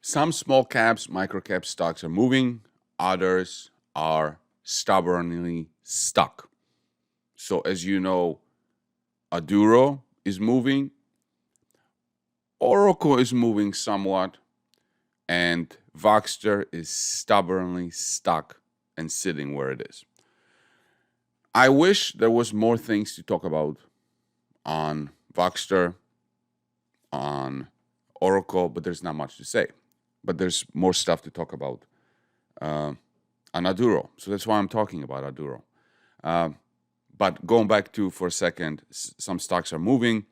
Some small caps, micro cap stocks are moving, others are stubbornly stuck. So as you know, Aduro is moving, Oracle is moving somewhat, and Voxter is stubbornly stuck and sitting where it is. I wish there was more things to talk about on Voxter, on Oracle, but there's not much to say. But there's more stuff to talk about on Aduro. So that's why I'm talking about Aduro. But going back to, for a second, some stocks are moving,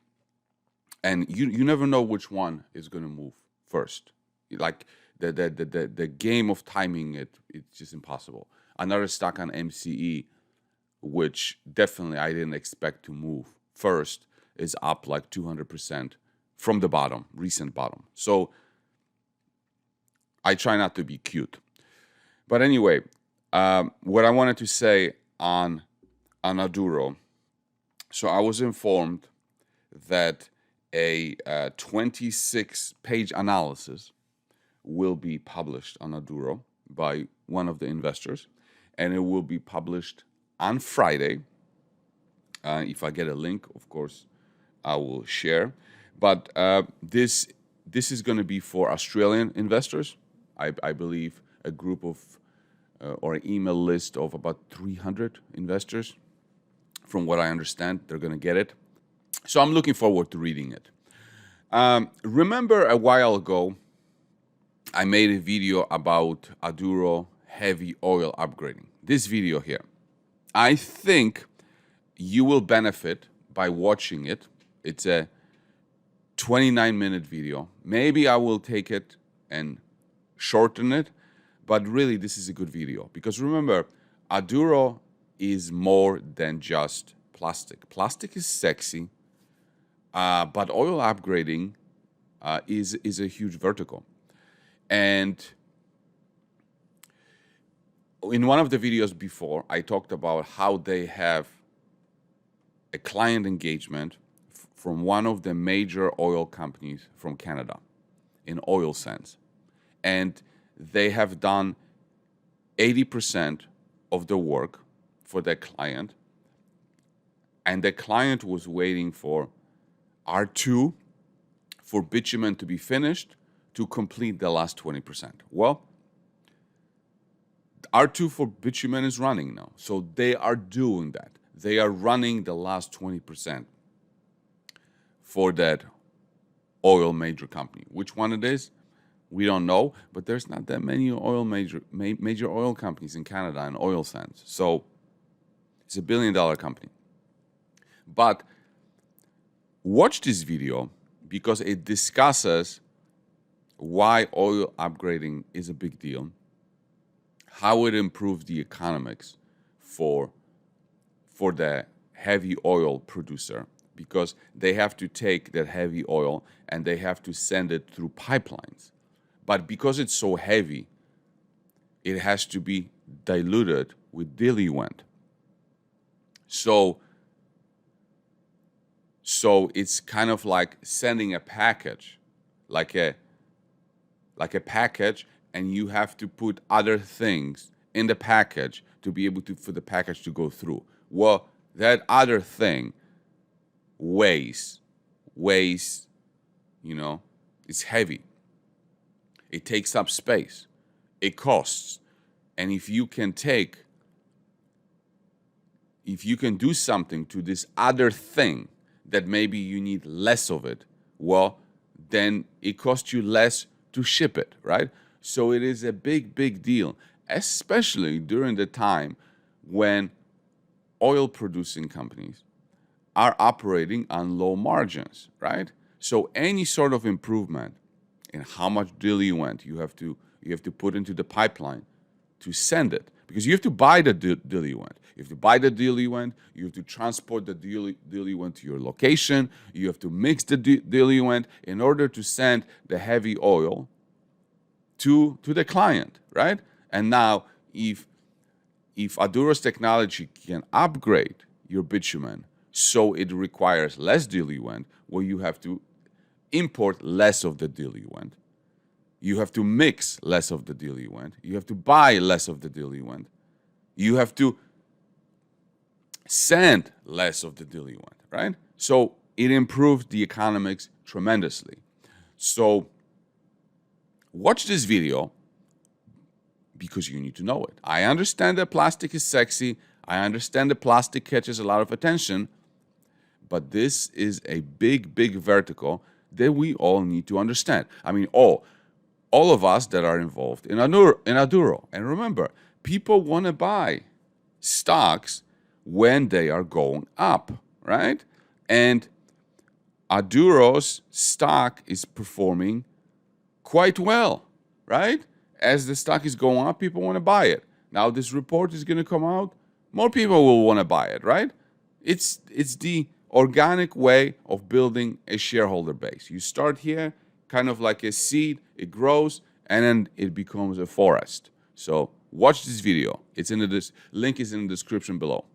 and you never know which one is going to move first. Like the game of timing it's just impossible. Another stock on MCE, which definitely I didn't expect to move first, is up like 200% from the bottom, recent bottom. So I try not to be cute. But anyway, what I wanted to say on Aduro, so I was informed that a 26-page analysis will be published on Aduro by one of the investors, and it will be published on Friday. If I get a link, of course, I will share. But this is going to be for Australian investors. I believe a group of or an email list of about 300 investors. From what I understand, they're going to get it. So I'm looking forward to reading it. Remember a while ago, I made a video about Aduro heavy oil upgrading. This video here. I think you will benefit by watching it. It's a 29-minute video. Maybe I will take it and shorten it, but really this is a good video because remember, Aduro is more than just plastic. Plastic is sexy, but oil upgrading is a huge vertical. And in one of the videos before, I talked about how they have a client engagement from one of the major oil companies from Canada in oil sands. And they have done 80% of the work for their client. And the client was waiting for R2 for bitumen to be finished to complete the last 20%. Well, R2 for bitumen is running now. So they are doing that. They are running the last 20% for that oil major company. Which one it is, we don't know, but there's not that many major oil companies in Canada and oil sands. So it's $1 billion company. But watch this video because it discusses why oil upgrading is a big deal, how it improves the economics for the heavy oil producer, because they have to take that heavy oil and they have to send it through pipelines. But because it's so heavy, it has to be diluted with diluent. So it's kind of like sending a package, like a package, and you have to put other things in the package to be able to for the package to go through. Well, that other thing weighs, it's heavy. It takes up space. It costs. And if you can do something to this other thing that maybe you need less of it, well, then it costs you less to ship it, right? So it is a big, big deal, especially during the time when oil producing companies are operating on low margins, right? So any sort of improvement in how much diluent you have to put into the pipeline to send it, because you have to buy the diluent. You have to buy the diluent, you have to transport the diluent to your location, you have to mix the diluent in order to send the heavy oil to the client, right? And now if Aduro's technology can upgrade your bitumen so it requires less diluent, well, you have to import less of the diluent. You have to mix less of the diluent. You have to buy less of the diluent. You have to send less of the diluent, right? So it improves the economics tremendously. So watch this video because you need to know it. I understand that plastic is sexy. I understand that plastic catches a lot of attention, but this is a big, big vertical that we all need to understand. I mean, all of us that are involved in Aduro. And remember, people want to buy stocks when they are going up, right? And Aduro's stock is performing quite well, right? As the stock is going up, people want to buy it. Now this report is going to come out, more people will want to buy it, right? It's the organic way of building a shareholder base. You start here, kind of like a seed, it grows, and then it becomes a forest. So watch this video. It's in the link is in the description below.